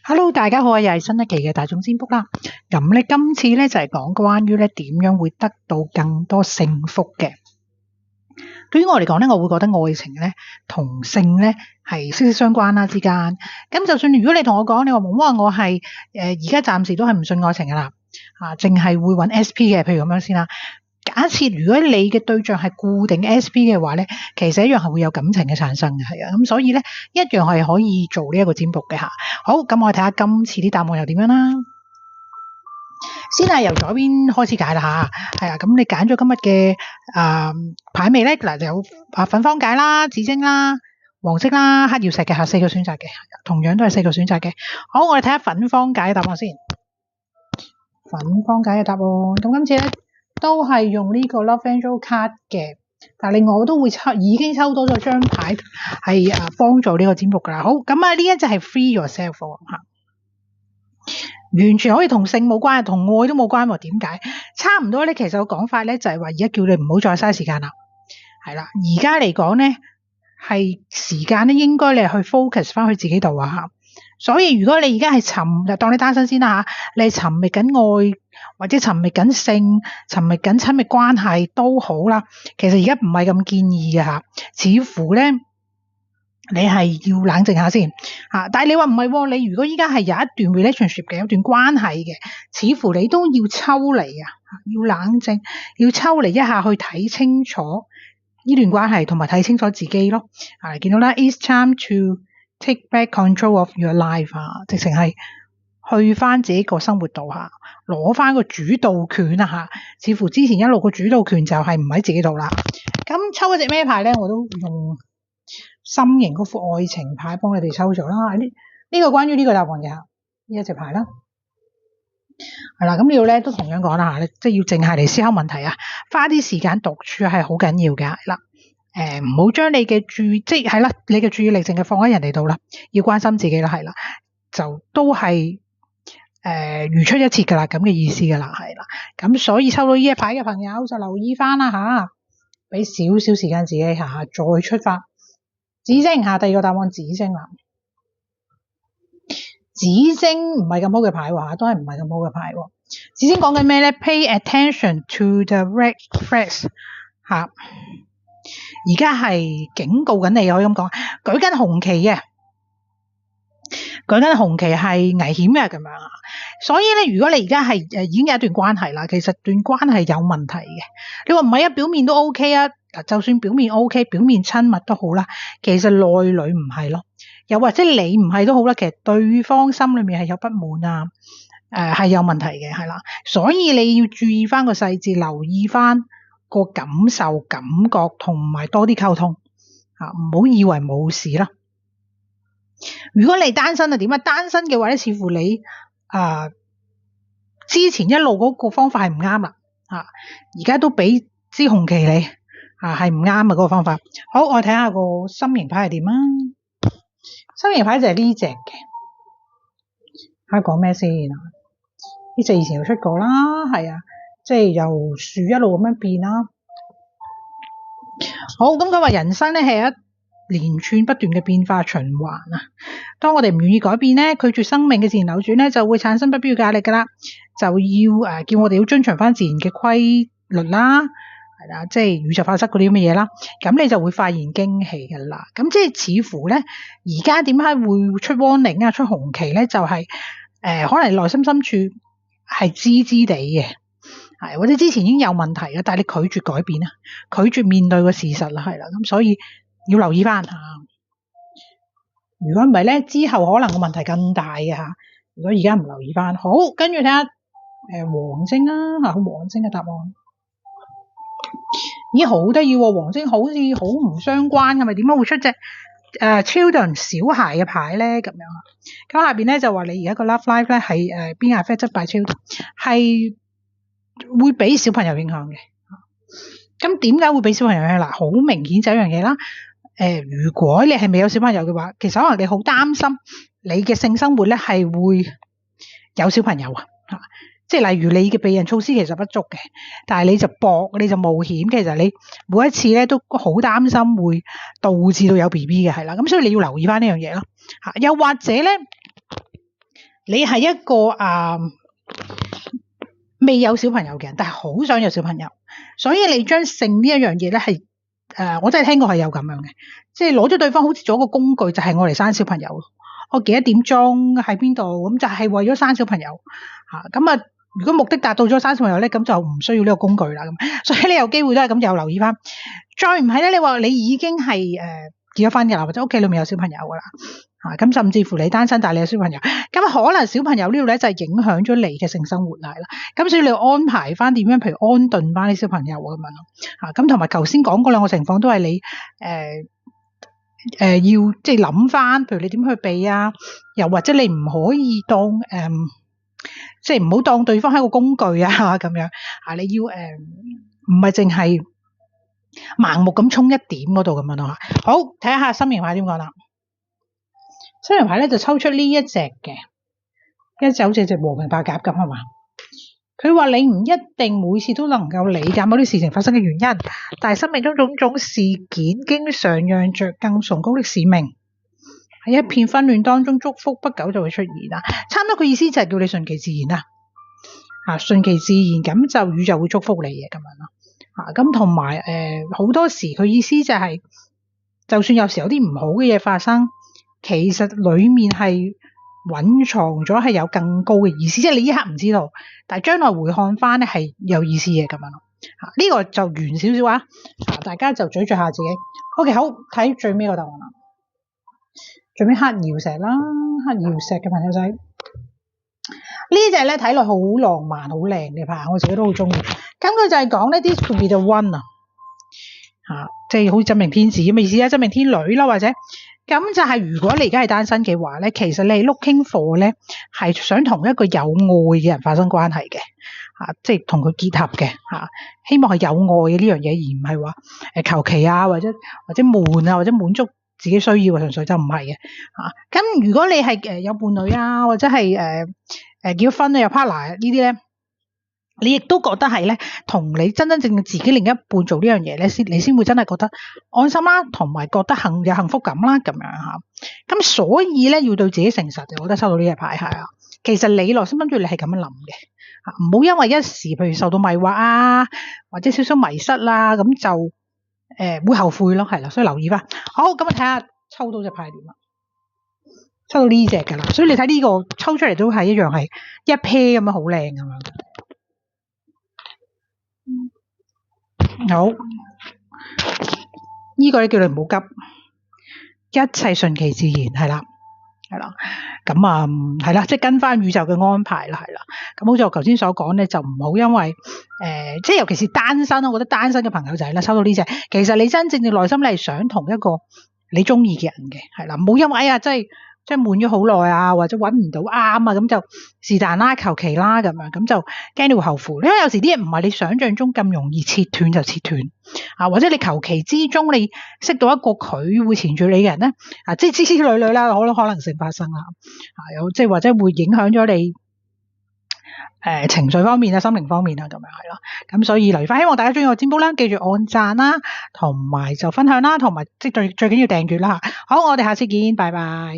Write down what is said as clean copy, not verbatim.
Hello，大家好啊，又係新一期嘅大眾占卜啦。咁咧，今次咧就係講關於咧點樣會得到更多幸福嘅。對於我嚟講咧，我會覺得愛情咧同性咧係息息相關啦之間。咁就算如果你同我講，你話我係而家暫時都係唔信愛情噶啦，淨係會揾 SP 嘅，譬如咁樣先啦。假設如果你嘅對象係固定 SP 嘅話咧，其實一樣係會有感情嘅產生嘅，係啊，咁所以咧一樣係可以做呢一個占卜嘅吓。好，咁我哋睇下今次啲答案又點樣啦。先係由左邊開始解啦吓，係啊，咁你揀咗今日嘅牌未咧？嗱，就有粉方解啦、紫晶啦、黃色啦、黑曜石嘅吓，4個選擇嘅，同樣都係4個選擇嘅。好，我哋睇下粉方解嘅答案先。粉方解嘅答案，咁今次咧都係用呢個 Love Angel card 嘅，但係另外我都會已經抽多咗張牌係幫助呢個占卜噶啦。好，咁呢一隻係 Free Yourself 吓，完全可以同性冇關係，同愛都冇關係。點解？差唔多咧，其實個講法咧就係話而家叫你唔好再嘥時間啦，係啦，而家嚟講咧係時間咧應該你係去 focus 翻去自己度啊吓。所以如果你而家係當你單身先啦吓，你係尋覓緊愛或者尋覓緊性、尋覓緊親密關係都好啦，其實而家唔係咁建議嘅吓，似乎咧你係要冷靜下先吓。但係你話唔係，你如果依家係有一段 relationship 嘅，有一段關係嘅，似乎你都要抽離啊，要冷靜，要抽離一下去睇清楚呢段關係，同埋睇清楚自己咯。見到啦 ，It's time to take back control of your life 直情係去翻自己個生活度吓，攞翻個主導權啊吓，似乎之前一路個主導權就係唔喺自己度啦。咁抽一隻咩牌咧？我都用心形嗰副愛情牌幫你哋抽咗啦。呢個關於呢個答案嘅吓，呢一隻牌啦，係啦。咁呢度咧都同樣講啦吓，即係要靜下嚟思考問題啊，花啲時間獨處係好緊要嘅啦。唔好將你嘅你嘅注意力淨係放喺人哋度啦，要關心自己啦，係啦，就都係如出一轍噶啦，咁嘅意思噶啦，係啦。咁所以抽到呢一牌嘅朋友就留意翻啦吓，俾少少時間自己下再出發。紫晶下第二個答案紫晶啦，紫晶唔係咁好嘅牌喎，都係唔係咁好嘅牌喎。紫晶講緊咩咧 ？Pay attention to the red flags 吓。而家係警告緊你，可以咁講，舉緊紅旗嘅，舉緊紅旗係危險嘅咁樣啊。所以咧，如果你而家係已經有一段關係啦，其實段關係有問題嘅。你話唔係啊，表面都 OK 啊，就算表面 OK，表面親密都好啦，其實內裏唔係咯。又或者你唔係都好啦，其實對方心裏面係有不滿啊，係有問題嘅，係啦。所以你要注意翻個細節，留意翻個感受、感覺同埋多啲溝通，唔好以為冇事啦。如果你單身啊點啊？單身嘅話咧，似乎你之前一路嗰個方法係唔啱啦，而家都俾支紅旗你係唔啱啊嗰個方法。好，我睇下個心形牌係點啊？心形牌就係呢隻嘅，睇下講咩先啊？呢隻以前有出過啦，係啊。即係由樹一路咁樣變啦。好，咁佢話人生咧係一連串不斷嘅變化循環啊。當我哋唔願意改變咧，拒絕生命嘅自然流轉咧，就會產生不必要嘅壓力噶啦。就要叫我哋要遵循翻自然嘅規律啦，係啦，即係宇宙法則嗰啲咁嘅嘢啦。咁你就會發現驚喜噶啦。咁即係似乎咧，而家點解會出 warning 啊、出紅旗咧？就係可能內心深處係知地嘅。或者之前已經有問題啦，但係你拒絕改變啊，拒絕面對個事實啦，係啦，咁所以要留意翻吓。如果唔係咧，之後可能個問題更大嘅吓。如果而家唔留意翻，好，跟住睇下黃晶啦吓，黃晶嘅答案，咦，好得意喎，黃晶好似好唔相關，係咪？點解會出隻children 小孩嘅牌咧？咁樣啊，咁下邊咧就話你而家個 love life 咧係being affected by children，係會俾小朋友影響嘅。咁點解會俾小朋友影響？嗱，好明顯就一樣嘢啦。如果你係未有小朋友嘅話，其實可能你好擔心你嘅性生活咧係會有小朋友啊。即係例如你嘅避孕措施其實不足嘅，但係你就搏，你就冒險，其實你每一次咧都好擔心會導致到有 BB 嘅，係啦。咁所以你要留意翻呢樣嘢咯。又或者咧，你係一個未有小朋友嘅人，但係好想有小朋友，所以你將性呢一樣嘢咧係我真係聽過係有咁樣嘅，即係攞咗對方好似做一個工具，就係我嚟生小朋友。我幾多點鐘喺邊度，咁就係為咗生小朋友嚇。咁啊，如果目的達到咗生小朋友咧，咁就唔需要呢個工具啦。咁所以你有機會都係咁，有留意翻。再唔係咧，你話你已經係結咗婚嘅啦，或者屋企裏面有小朋友噶啦嚇，咁甚至乎你單身但係你有小朋友，咁可能小朋友呢度咧就係影響咗你嘅性生活啦。咁所以你要安排翻點樣，譬如安頓翻啲小朋友咁樣咯嚇。咁同埋頭先講嗰兩個情況都係你要即係諗翻，譬如你點去避啊，又或者你唔可以當即係唔好當對方係一個工具啊咁樣啊，你要唔係淨係盲目咁衝一點嗰度咁樣咯嚇。好，睇下心形牌點講啦。心形牌咧就抽出呢一隻嘅，一隻好似隻和平白鴿咁係嘛？佢話你唔一定每次都能夠理解某啲事情發生嘅原因，但係生命中種種事件經常讓着更崇高的使命。喺一片紛亂當中，祝福不久就會出現啦。差唔多佢意思就係叫你順其自然啦，順其自然咁就宇宙會祝福你嘅咁樣咯。咁同埋好多時佢意思就係，就算有時有啲唔好嘅嘢發生，其實裡面係隱藏咗係有更高嘅意思，即係你依刻唔知道，但係將來回看翻咧係有意思嘅咁樣咯。呢個就圓少少啊，大家就咀嚼下自己。OK， 好，睇最尾個答案啦。最尾黑曜石啦，黑曜石嘅朋友仔，呢隻咧睇落好浪漫、好靚嘅牌，我自己都好中意。咁佢就係講呢啲 could be the one 即係好似真命天子咁嘅意思啊，真命天女啦，或者咁就係如果你而家係單身嘅話咧，其實你係 looking for 咧係想同一個有愛嘅人發生關係嘅即係同佢結合嘅希望係有愛嘅呢樣嘢，而唔係話求其或者悶或者滿足自己需要嘅，純粹就唔係嘅咁如果你係有伴侶或者係結咗婚有 partner 呢啲咧，你亦都覺得係咧，同你真真正正自己另一半做呢樣嘢咧，你先會真係覺得安心啦，同埋覺得有幸福感啦咁樣咁所以咧要對自己誠實，我覺得收到呢隻牌係其實你內心諗住你係咁樣諗嘅唔好因為一時譬如受到迷惑或者少少迷失啦，咁就會後悔咯，係啦，所以留意翻。好，咁我睇下抽到隻牌點啦，抽到呢隻噶啦，所以你睇呢個抽出嚟都係一樣係一 pair 咁樣好靚咁樣。好，呢個咧叫你唔好急，一切順其自然係啦，咁係啦，即係跟翻宇宙嘅安排啦，係啦。咁好似我頭先所講咧，就唔好因為即係尤其是單身，我覺得單身嘅朋友仔啦，收到呢隻，其實你真正嘅內心你係想同一個你中意嘅人嘅，係啦，唔好因為即係悶咗好耐或者揾唔到啱咁就是但啦，求其啦咁樣，咁就驚你會後悔。因為有時啲嘢唔係你想象中咁容易切斷就切斷或者你求其之中你識到一個佢會纏住你嘅人咧即係之類啦，好多可能性發生啦有即係或者會影響咗你情緒方面心靈方面咁樣係咯。咁所以留意返，希望大家中意我占卜啦，記住按讚啦，同埋就分享啦，同埋即係最緊要訂閱啦好，我哋下次見，拜拜。